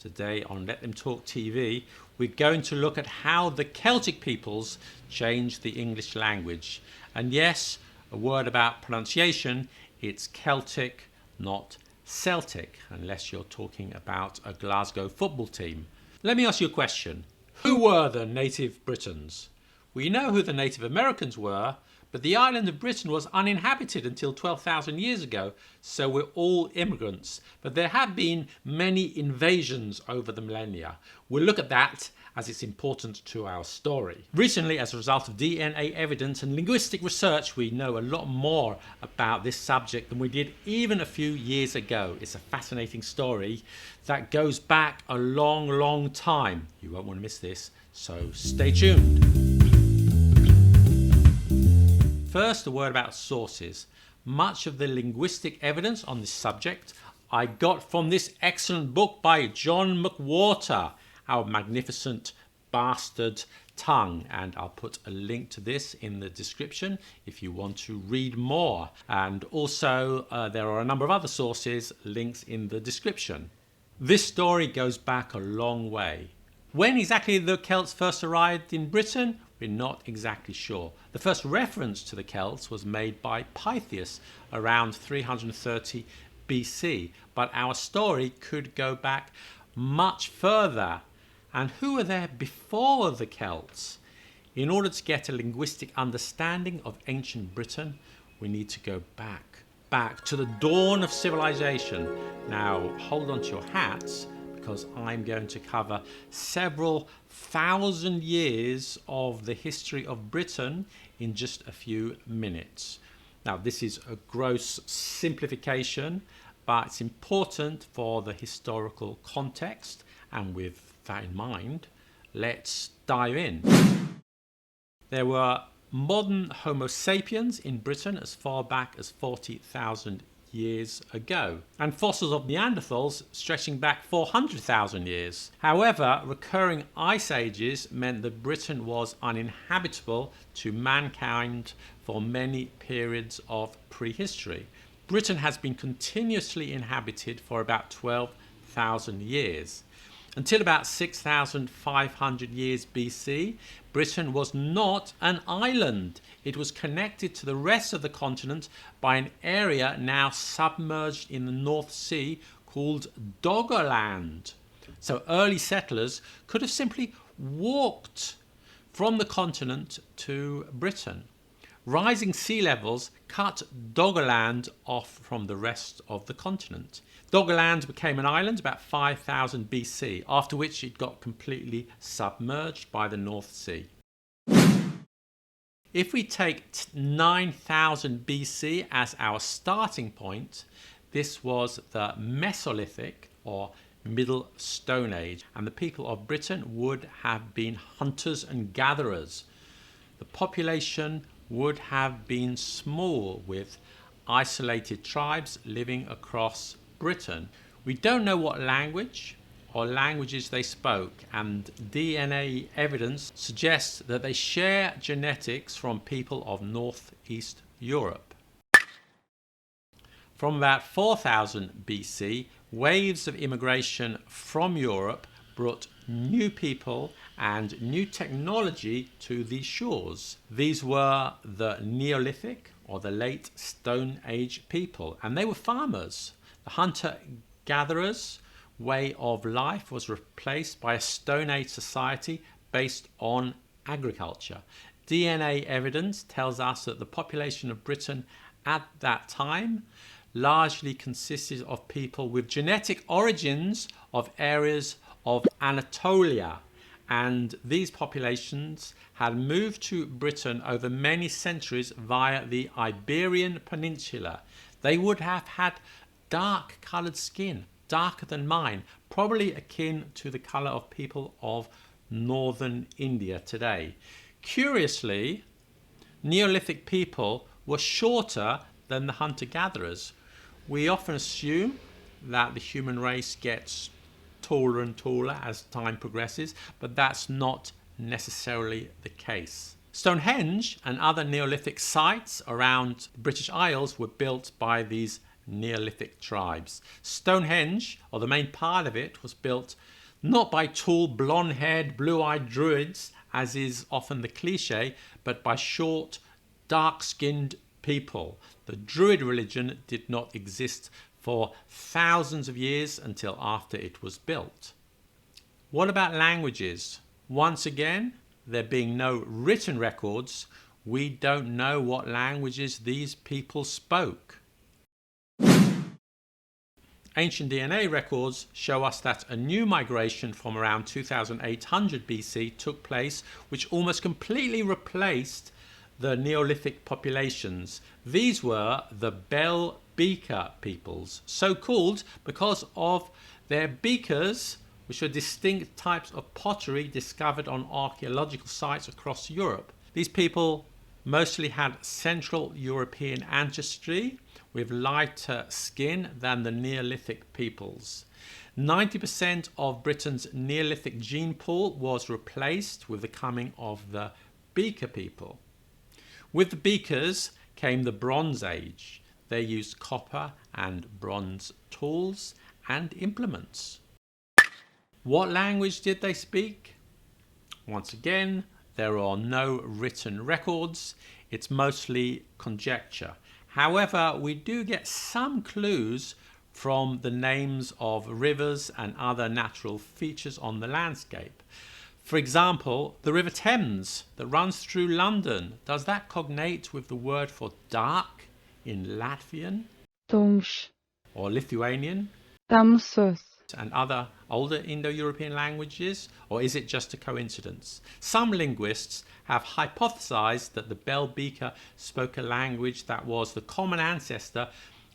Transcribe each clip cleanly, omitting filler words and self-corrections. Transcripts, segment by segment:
Today on Let Them Talk TV, we're going to look at how the Celtic peoples changed the English language. And yes, a word about pronunciation, it's Celtic, not Celtic, unless you're talking about a Glasgow football team. Let me ask you a question. Who were the native Britons? We know who the Native Americans were, but the island of Britain was uninhabited until 12,000 years ago, so we're all immigrants. But there have been many invasions over the millennia. We'll look at that as it's important to our story. Recently, as a result of DNA evidence and linguistic research, we know a lot more about this subject than we did even a few years ago. It's a fascinating story that goes back a long, long time. You won't want to miss this, so stay tuned. First, a word about sources. Much of the linguistic evidence on this subject I got from this excellent book by John McWhorter, Our Magnificent Bastard Tongue, and I'll put a link to this in the description if you want to read more. And also there are a number of other sources, links in the description. This story goes back a long way. When exactly the Celts first arrived in Britain, we're not exactly sure. The first reference to the Celts was made by Pytheas around 330 BC, but our story could go back much further. And who were there before the Celts? In order to get a linguistic understanding of ancient Britain, we need to go back to the dawn of civilization. Now, hold on to your hats, because I'm going to cover several thousand years of the history of Britain in just a few minutes. Now, this is a gross simplification, but it's important for the historical context, and with that in mind, let's dive in. There were modern Homo sapiens in Britain as far back as 40,000 years ago, and fossils of Neanderthals stretching back 400,000 years. However, recurring ice ages meant that Britain was uninhabitable to mankind for many periods of prehistory. Britain has been continuously inhabited for about 12,000 years. Until about 6,500 years BC, Britain was not an island. It was connected to the rest of the continent by an area now submerged in the North Sea called Doggerland. So early settlers could have simply walked from the continent to Britain. Rising sea levels cut Doggerland off from the rest of the continent. Doggerland became an island about 5000 BC, after which it got completely submerged by the North Sea. If we take 9000 BC as our starting point, this was the Mesolithic or Middle Stone Age, and the people of Britain would have been hunters and gatherers. The population would have been small, with isolated tribes living across Britain. We don't know what language or languages they spoke, and DNA evidence suggests that they share genetics from people of northeast Europe. From about 4000 BC, waves of immigration from Europe brought new people and new technology to these shores. These were the Neolithic or the late Stone Age people, and they were farmers. The hunter-gatherers way of life was replaced by a Stone Age society based on agriculture. DNA evidence tells us that the population of Britain at that time largely consisted of people with genetic origins of areas of Anatolia, and these populations had moved to Britain over many centuries via the Iberian Peninsula. They would have had dark coloured skin, darker than mine, probably akin to the colour of people of northern India today. Curiously, Neolithic people were shorter than the hunter-gatherers. We often assume that the human race gets taller and taller as time progresses, but that's not necessarily the case. Stonehenge and other Neolithic sites around the British Isles were built by these Neolithic tribes. Stonehenge, or the main part of it, was built not by tall, blonde-haired, blue-eyed druids, as is often the cliche, but by short, dark-skinned people. The Druid religion did not exist for thousands of years until after it was built. What about languages? Once again, there being no written records, we don't know what languages these people spoke. Ancient DNA records show us that a new migration from around 2800 BC took place, which almost completely replaced the Neolithic populations. These were the Bell Beaker peoples, so called because of their beakers, which were distinct types of pottery discovered on archaeological sites across Europe. These people mostly had Central European ancestry with lighter skin than the Neolithic peoples. 90% of Britain's Neolithic gene pool was replaced with the coming of the Beaker people. With the Beakers came the Bronze Age. They used copper and bronze tools and implements. What language did they speak? Once again, there are no written records. It's mostly conjecture. However, we do get some clues from the names of rivers and other natural features on the landscape. For example, the River Thames that runs through London, does that cognate with the word for dark in Latvian Tumšs, or Lithuanian tamsus, and other older Indo-European languages, or is it just a coincidence? Some linguists have hypothesized that the Bell Beaker spoke a language that was the common ancestor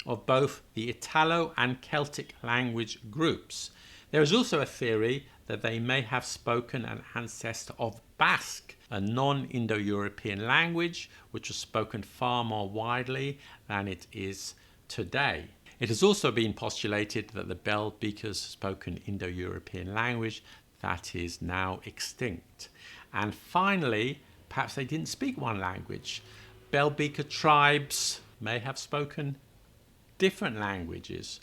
of both the Italo and Celtic language groups. There is also a theory that they may have spoken an ancestor of Basque, a non-Indo-European language which was spoken far more widely than it is today. It has also been postulated that the Bell Beakers spoke an Indo-European language that is now extinct. And finally, perhaps they didn't speak one language. Bell Beaker tribes may have spoken different languages.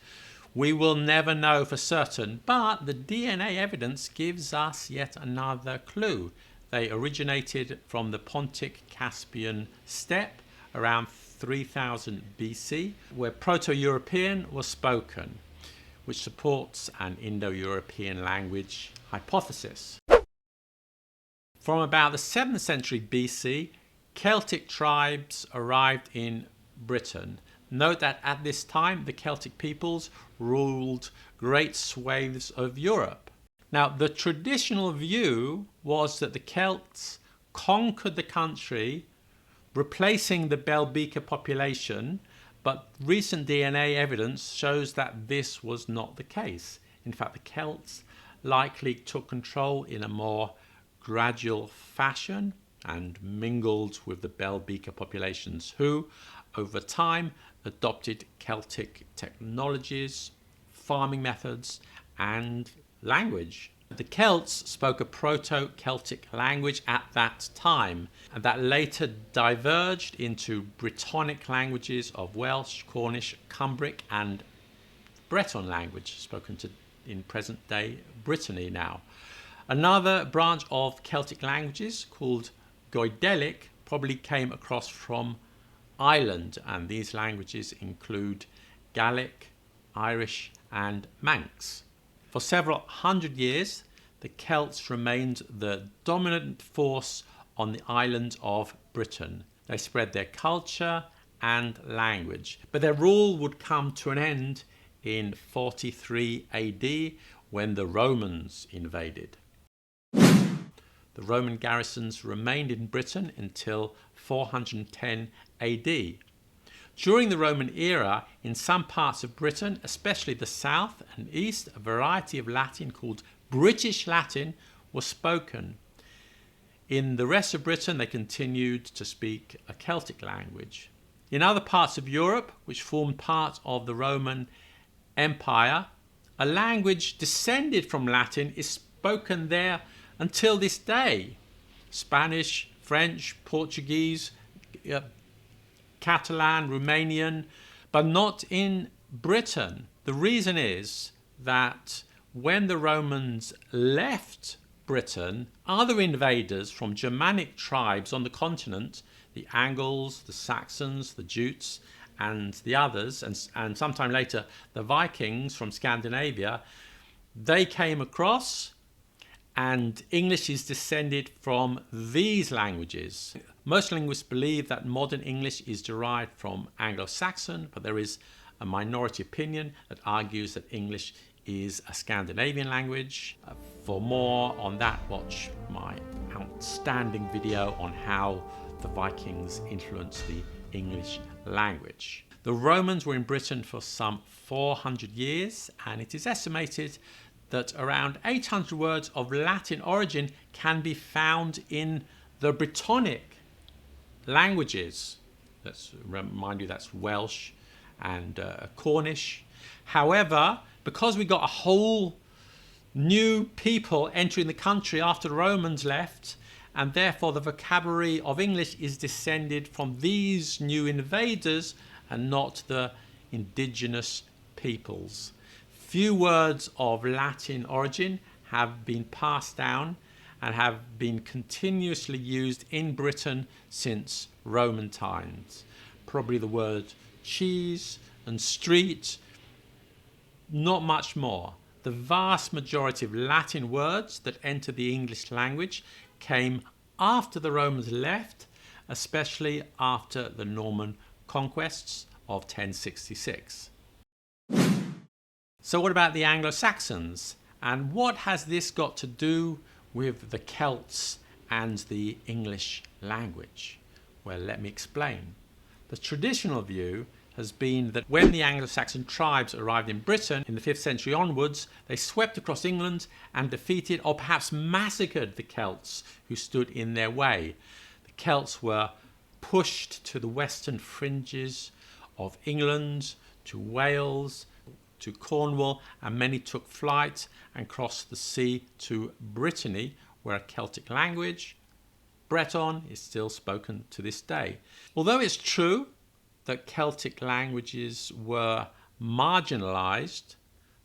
We will never know for certain, but the DNA evidence gives us yet another clue. They originated from the Pontic-Caspian steppe around 3000 BC, where Proto-European was spoken, which supports an Indo-European language hypothesis. From about the 7th century BC, Celtic tribes arrived in Britain. Note that at this time, the Celtic peoples ruled great swathes of Europe. Now, the traditional view was that the Celts conquered the country, replacing the Bell Beaker population, but recent DNA evidence shows that this was not the case. In fact, the Celts likely took control in a more gradual fashion and mingled with the Bell Beaker populations, who, over time, adopted Celtic technologies, farming methods, and language. The Celts spoke a Proto-Celtic language at that time, and that later diverged into Brittonic languages of Welsh, Cornish, Cumbric, and Breton language, spoken in present-day Brittany now. Another branch of Celtic languages, called Goidelic, probably came across from Ireland, and these languages include Gaelic, Irish, and Manx. For several hundred years, the Celts remained the dominant force on the island of Britain. They spread their culture and language, but their rule would come to an end in 43 AD when the Romans invaded. The Roman garrisons remained in Britain until 410 AD. During the Roman era, in some parts of Britain, especially the south and east, a variety of Latin called British Latin was spoken. In the rest of Britain, they continued to speak a Celtic language. In other parts of Europe, which formed part of the Roman Empire, a language descended from Latin is spoken there until this day. Spanish, French, Portuguese, Catalan, Romanian, but not in Britain. The reason is that when the Romans left Britain, other invaders from Germanic tribes on the continent, the Angles, the Saxons, the Jutes, and the others, and sometime later the Vikings from Scandinavia, they came across, and English is descended from these languages. Most linguists believe that modern English is derived from Anglo-Saxon, but there is a minority opinion that argues that English is a Scandinavian language. For more on that, watch my outstanding video on how the Vikings influenced the English language. The Romans were in Britain for some 400 years, and it is estimated that around 800 words of Latin origin can be found in the Brittonic languages. Let's remind you, that's Welsh and Cornish. However, because we got a whole new people entering the country after the Romans left, and therefore the vocabulary of English is descended from these new invaders and not the indigenous peoples. Few words of Latin origin have been passed down and have been continuously used in Britain since Roman times. Probably the word cheese and street, not much more. The vast majority of Latin words that entered the English language came after the Romans left, especially after the Norman conquests of 1066. So what about the Anglo-Saxons? And what has this got to do with the Celts and the English language? Well, let me explain. The traditional view has been that when the Anglo-Saxon tribes arrived in Britain in the 5th century onwards, they swept across England and defeated or perhaps massacred the Celts who stood in their way. The Celts were pushed to the western fringes of England, to Wales, to Cornwall, and many took flight and crossed the sea to Brittany, where a Celtic language, Breton, is still spoken to this day. Although it's true that Celtic languages were marginalized,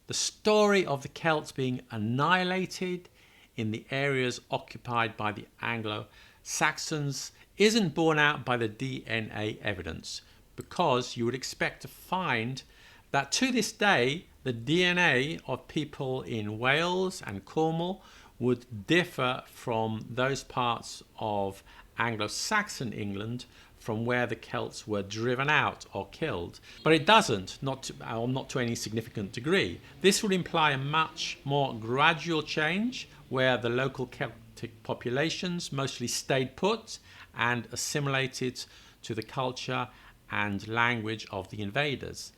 the story of the Celts being annihilated in the areas occupied by the Anglo-Saxons isn't borne out by the DNA evidence, because you would expect to find that to this day the DNA of people in Wales and Cornwall would differ from those parts of Anglo-Saxon England from where the Celts were driven out or killed. But it doesn't, not to any significant degree. This would imply a much more gradual change where the local Celtic populations mostly stayed put and assimilated to the culture and language of the invaders.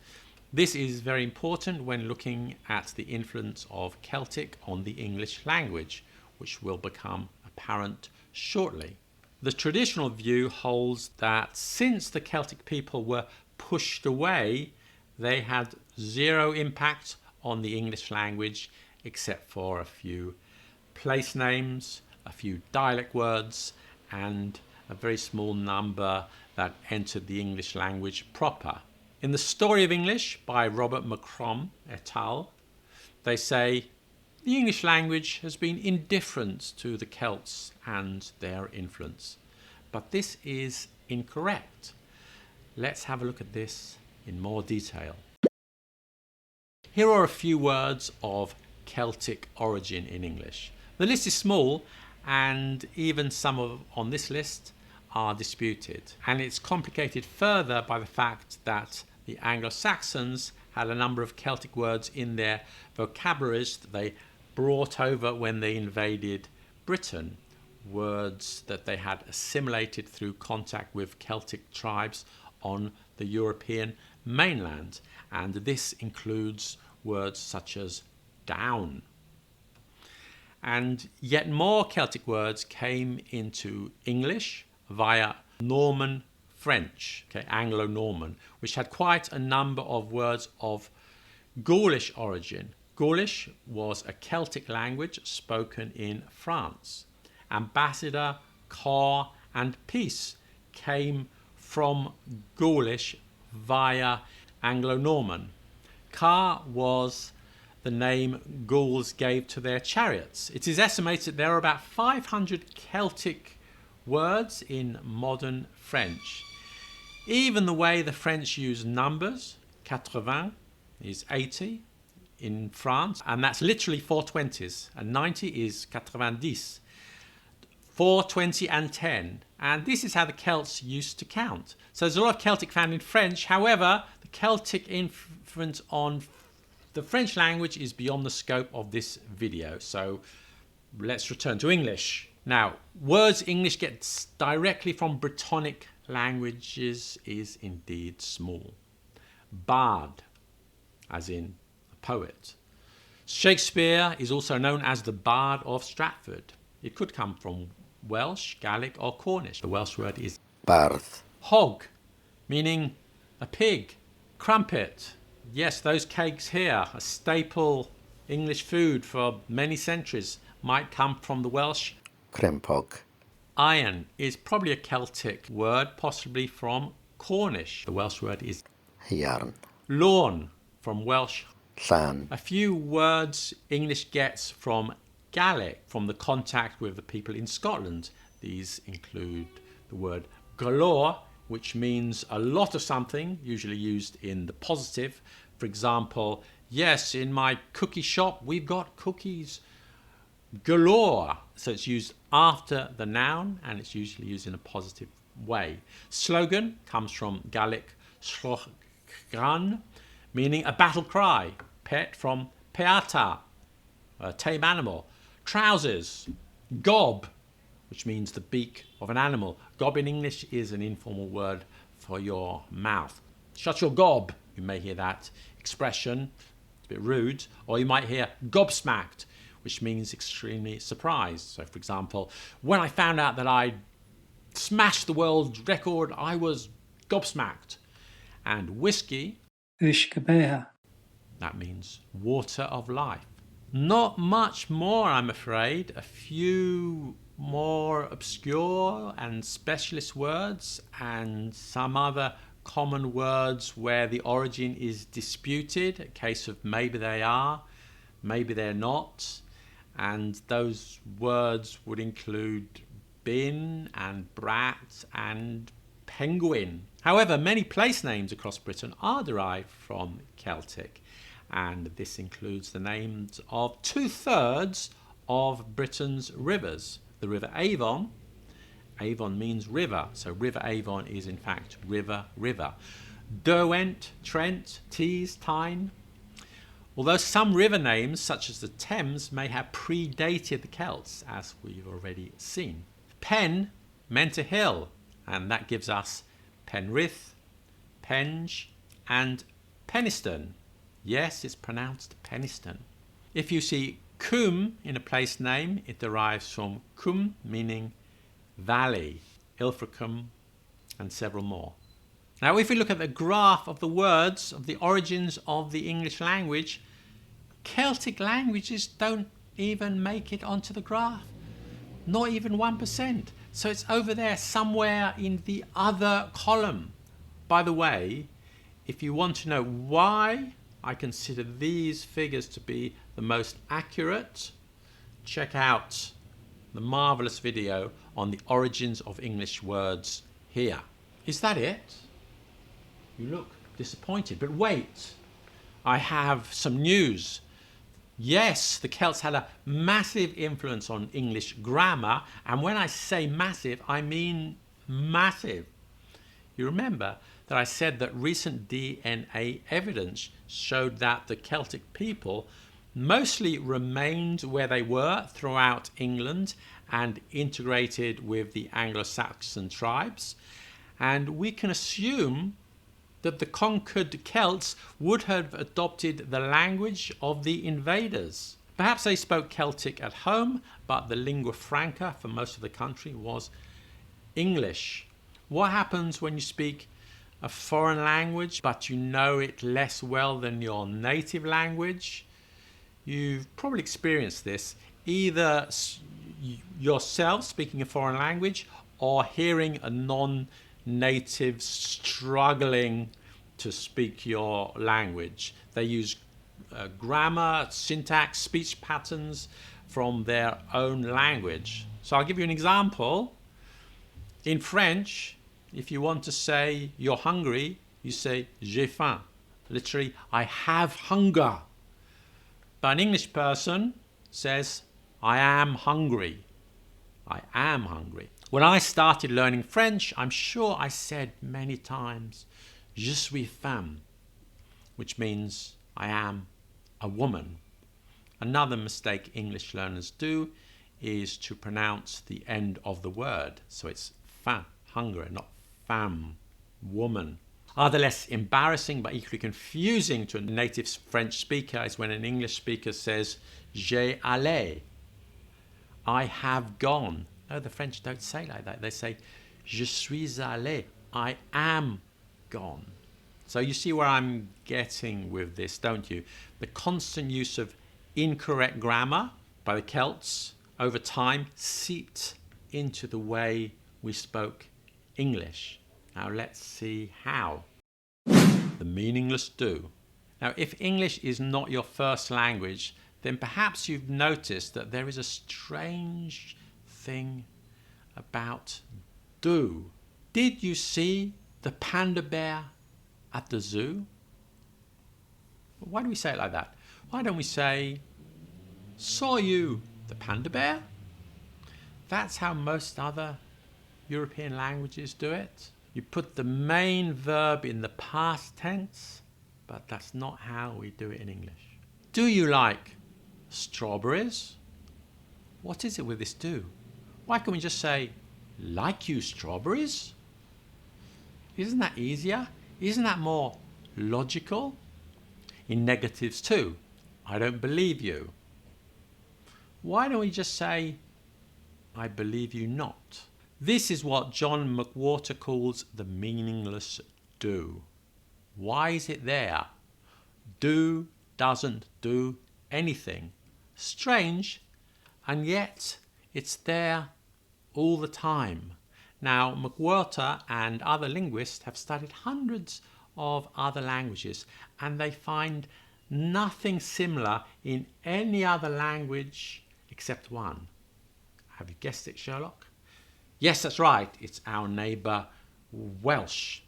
This is very important when looking at the influence of Celtic on the English language, which will become apparent shortly. The traditional view holds that since the Celtic people were pushed away, they had zero impact on the English language except for a few place names, a few dialect words, and a very small number that entered the English language proper. In The Story of English by Robert McCrum et al., they say, the English language has been indifferent to the Celts and their influence. But this is incorrect. Let's have a look at this in more detail. Here are a few words of Celtic origin in English. The list is small, and even some on this list are disputed. And it's complicated further by the fact that the Anglo-Saxons had a number of Celtic words in their vocabularies that they brought over when they invaded Britain, words that they had assimilated through contact with Celtic tribes on the European mainland. And this includes words such as down. And yet more Celtic words came into English via Norman French, Anglo-Norman, which had quite a number of words of Gaulish origin. Gaulish was a Celtic language spoken in France. Ambassador, corps, and peace came from Gaulish via Anglo-Norman. Car was the name Gauls gave to their chariots. It is estimated there are about 500 Celtic words in modern French. Even the way the French use numbers, 80 is 80 in France, and that's literally 420s, and 90 is 90, 420 and 10. And this is how the Celts used to count. So there's a lot of Celtic found in French. However, the Celtic influence on the French language is beyond the scope of this video. So let's return to English. Now, words English gets directly from Brittonic languages is indeed small. Bard, as in a poet. Shakespeare is also known as the Bard of Stratford. It could come from Welsh, Gaelic or Cornish. The Welsh word is Barth. hog, meaning a pig. Crumpet, yes, those cakes here, a staple English food for many centuries, might come from the Welsh. Crempog. Iron is probably a Celtic word, possibly from Cornish. The Welsh word is Yarn. lawn, from Welsh. Llan. A few words English gets from Gaelic, from the contact with the people in Scotland. These include the word galore, which means a lot of something, usually used in the positive. For example, yes, in my cookie shop, we've got cookies galore. So it's used after the noun, and it's usually used in a positive way. Slogan comes from Gaelic slogan, meaning a battle cry. Pet from peata, a tame animal. Trousers, gob, which means the beak of an animal. Gob in English is an informal word for your mouth. Shut your gob, you may hear that expression. It's a bit rude. Or you might hear gobsmacked, which means extremely surprised. So, for example, when I found out that I smashed the world record, I was gobsmacked. And whiskey, Ushkabeha. that means water of life. Not much more, I'm afraid. A few more obscure and specialist words, and some other common words where the origin is disputed. A case of maybe they are, maybe they're not. And those words would include bin and brat and penguin. However, many place names across Britain are derived from Celtic, and this includes the names of 2/3 of Britain's rivers. The River Avon, Avon means river, so River Avon is in fact river. Derwent, Trent, Tees, Tyne. Although some river names, such as the Thames, may have predated the Celts, as we've already seen. Pen meant a hill, and that gives us Penrith, Penge, and Penistone. Yes, it's pronounced Penistone. If you see Coombe in a place name, it derives from Coombe, meaning valley, Ilfracombe, and several more. Now, if we look at the graph of the words of the origins of the English language, Celtic languages don't even make it onto the graph. Not even 1%. So it's over there somewhere in the other column. By the way, if you want to know why I consider these figures to be the most accurate, check out the marvelous video on the origins of English words here. Is that it? You look disappointed, but wait, I have some news. Yes, the Celts had a massive influence on English grammar, and when I say massive, I mean massive. You remember that I said that recent DNA evidence showed that the Celtic people mostly remained where they were throughout England and integrated with the Anglo-Saxon tribes, and we can assume that the conquered Celts would have adopted the language of the invaders. Perhaps they spoke Celtic at home, but the lingua franca for most of the country was English. What happens when you speak a foreign language, but you know it less well than your native language? You've probably experienced this, either yourself speaking a foreign language or hearing a non-native struggling to speak your language. They use grammar, syntax, speech patterns from their own language. So I'll give you an example. In French, if you want to say you're hungry, you say j'ai faim. Literally, I have hunger. But an English person says, I am hungry. I am hungry. When I started learning French, I'm sure I said many times, je suis femme, which means I am a woman. Another mistake English learners do is to pronounce the end of the word. So it's faim, hunger, not femme, woman. Other less embarrassing but equally confusing to a native French speaker is when an English speaker says, j'ai allé, I have gone. No, the French don't say like that. They say, je suis allé, I am gone. So you see where I'm getting with this, don't you? The constant use of incorrect grammar by the Celts over time seeped into the way we spoke English. Now let's see how. The meaningless do. Now if English is not your first language, then perhaps you've noticed that there is a strange thing about do. Did you see the panda bear at the zoo? Why do we say it like that? Why don't we say, saw you the panda bear? That's how most other European languages do it. You put the main verb in the past tense, but that's not how we do it in English. Do you like strawberries? What is it with this do? Why can't we just say, like you strawberries? Isn't that easier? Isn't that more logical? In negatives too, I don't believe you. Why don't we just say, I believe you not? This is what John McWhorter calls the meaningless do. Why is it there? Do doesn't do anything. Strange, and yet it's there all the time. Now, McWhorter and other linguists have studied hundreds of other languages, and they find nothing similar in any other language except one. Have you guessed it, Sherlock? Yes, that's right. It's our neighbour Welsh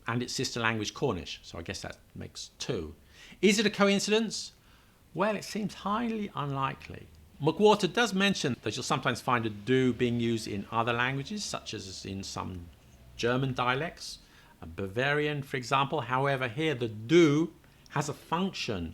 and its sister language Cornish. So I guess that makes two. Is it a coincidence? Well, it seems highly unlikely. McWhorter does mention that you'll sometimes find a do being used in other languages, such as in some German dialects, Bavarian, for example. However, here the do has a function.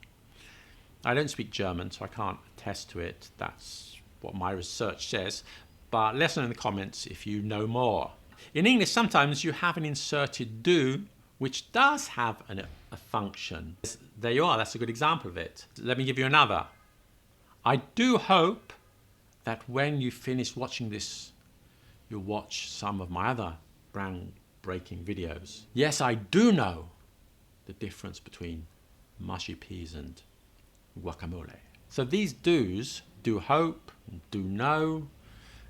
I don't speak German, so I can't attest to it. That's what my research says. But let us know in the comments if you know more. In English, sometimes you have an inserted do, which does have a function. There you are, that's a good example of it. Let me give you another. I do hope that when you finish watching this, you'll watch some of my other groundbreaking videos. Yes, I do know the difference between mushy peas and guacamole. So these do's, do hope, do know,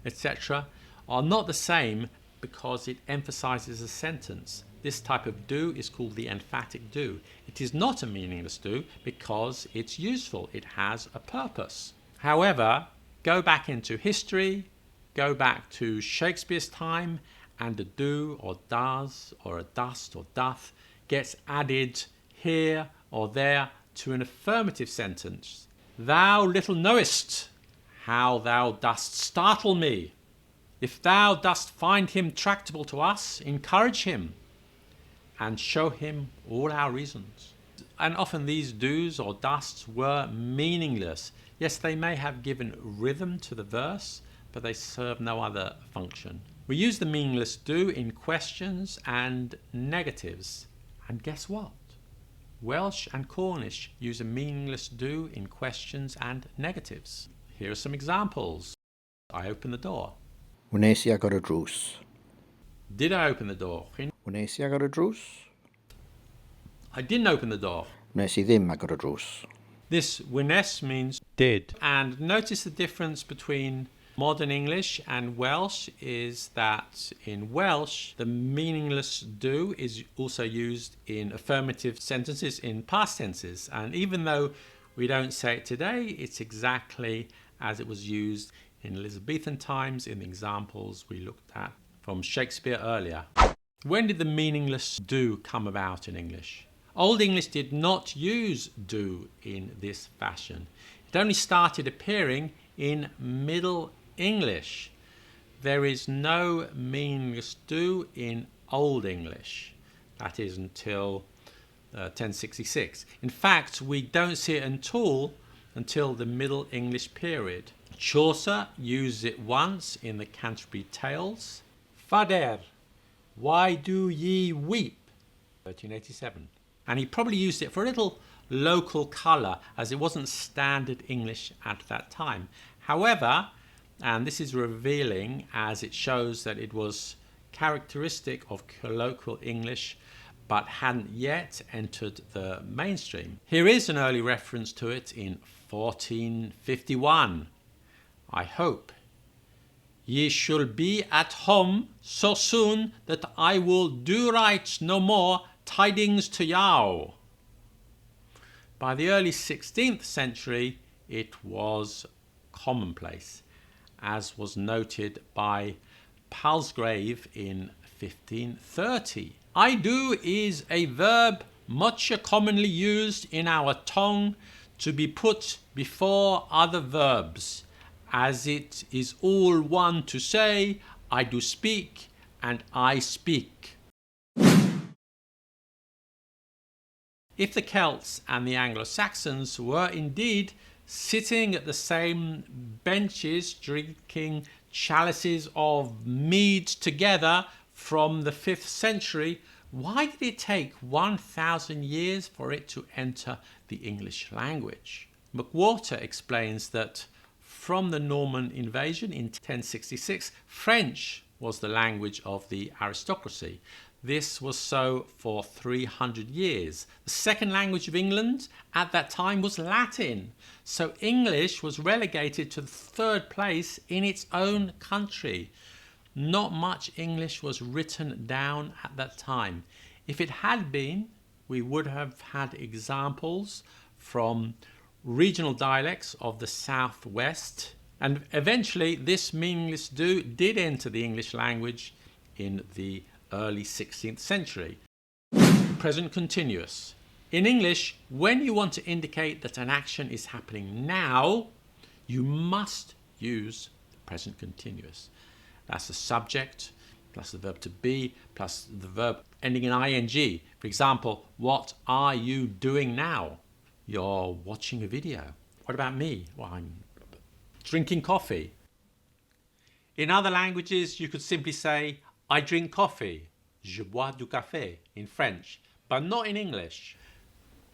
etc., are not the same because it emphasizes a sentence. This type of do is called the emphatic do. It is not a meaningless do because it's useful. It has a purpose. However, go back into history, go back to Shakespeare's time, and a do or does or a dust or doth gets added here or there to an affirmative sentence. Thou little knowest how thou dost startle me. If thou dost find him tractable to us, encourage him and show him all our reasons. And often these do's or dusts were meaningless. Yes, they may have given rhythm to the verse, but they serve no other function. We use the meaningless do in questions and negatives. And guess what? Welsh and Cornish use a meaningless do in questions and negatives. Here are some examples. I open the door. Wnes I agor y drws. Did I open the door? Wnes I agor y drws. I didn't open the door. Wnes I ddim agor y drws. This wnes means did. And notice the difference between Modern English and Welsh is that in Welsh, the meaningless do is also used in affirmative sentences in past tenses. And even though we don't say it today, it's exactly as it was used in Elizabethan times in the examples we looked at from Shakespeare earlier. When did the meaningless do come about in English? Old English did not use do in this fashion. It only started appearing in Middle English. There is no meaningless do in Old English. That is until 1066. In fact, we don't see it until the Middle English period. Chaucer used it once in the Canterbury Tales. Fader, why do ye weep? 1387. And he probably used it for a little local colour, as it wasn't standard English at that time. However, and this is revealing as it shows that it was characteristic of colloquial English but hadn't yet entered the mainstream. Here is an early reference to it in 1451. I hope ye shall be at home so soon that I will do write no more tidings to you. By the early 16th century, it was commonplace, as was noted by Palsgrave in 1530. I do is a verb much commonly used in our tongue to be put before other verbs, as it is all one to say, I do speak and I speak. If the Celts and the Anglo-Saxons were indeed sitting at the same benches drinking chalices of mead together from the 5th century, why did it take 1,000 years for it to enter the English language? McWhorter explains that from the Norman invasion in 1066, French was the language of the aristocracy. This was so for 300 years. The second language of England at that time was Latin. So English was relegated to the 3rd place in its own country. Not much English was written down at that time. If it had been, we would have had examples from regional dialects of the southwest. And eventually this meaningless do did enter the English language in the early 16th century. Present continuous. In English, when you want to indicate that an action is happening now, you must use the present continuous. That's the subject plus the verb to be plus the verb ending in ing. For example, what are you doing now? You're watching a video. What about me? Well, I'm drinking coffee. In other languages, you could simply say, I drink coffee, je bois du café in French, but not in English.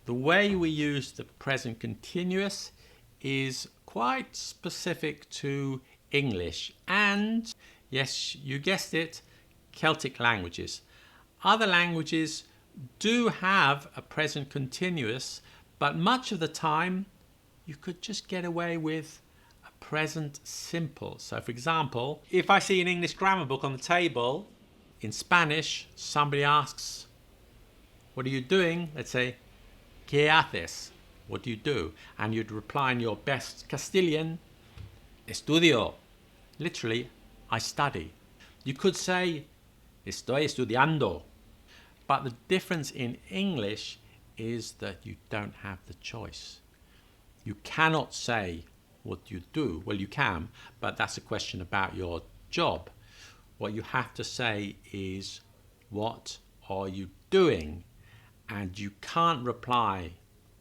The way we use the present continuous is quite specific to English and, yes, you guessed it, Celtic languages. Other languages do have a present continuous, but much of the time you could just get away with present simple. So for example, if I see an English grammar book on the table, in Spanish, somebody asks, what are you doing? Let's say, ¿Qué haces? What do you do? And you'd reply in your best Castilian, estudio. Literally, I study. You could say, estoy estudiando. But the difference in English is that you don't have the choice. You cannot say, what do you do? Well, you can, but that's a question about your job. What you have to say is, what are you doing? And you can't reply,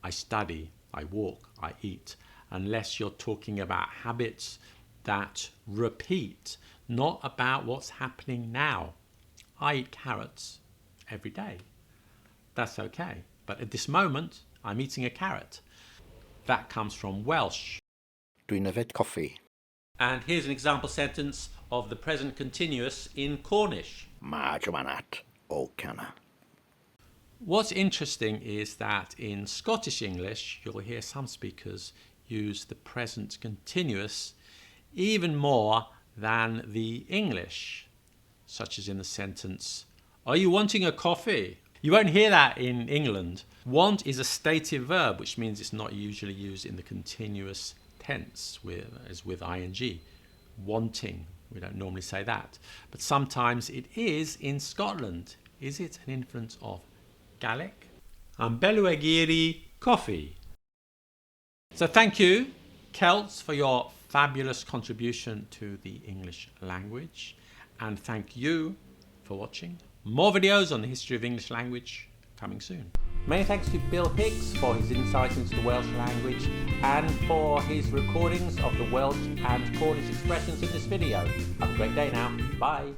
I study, I walk, I eat, unless you're talking about habits that repeat, not about what's happening now. I eat carrots every day. That's okay. But at this moment, I'm eating a carrot. That comes from Welsh. Dwi'n yfed coffi. And here's an example sentence of the present continuous in Cornish. Ma jomanat o canna. What's interesting is that in Scottish English, you'll hear some speakers use the present continuous even more than the English, such as in the sentence, "Are you wanting a coffee?" You won't hear that in England. Want is a stative verb, which means it's not usually used in the continuous tense, as with ing. Wanting, we don't normally say that. But sometimes it is in Scotland. Is it an influence of Gaelic? An beluegiri coffee. So thank you, Celts, for your fabulous contribution to the English language. And thank you for watching. More videos on the history of English language coming soon. Many thanks to Bill Hicks for his insight into the Welsh language and for his recordings of the Welsh and Cornish expressions in this video. Have a great day now. Bye.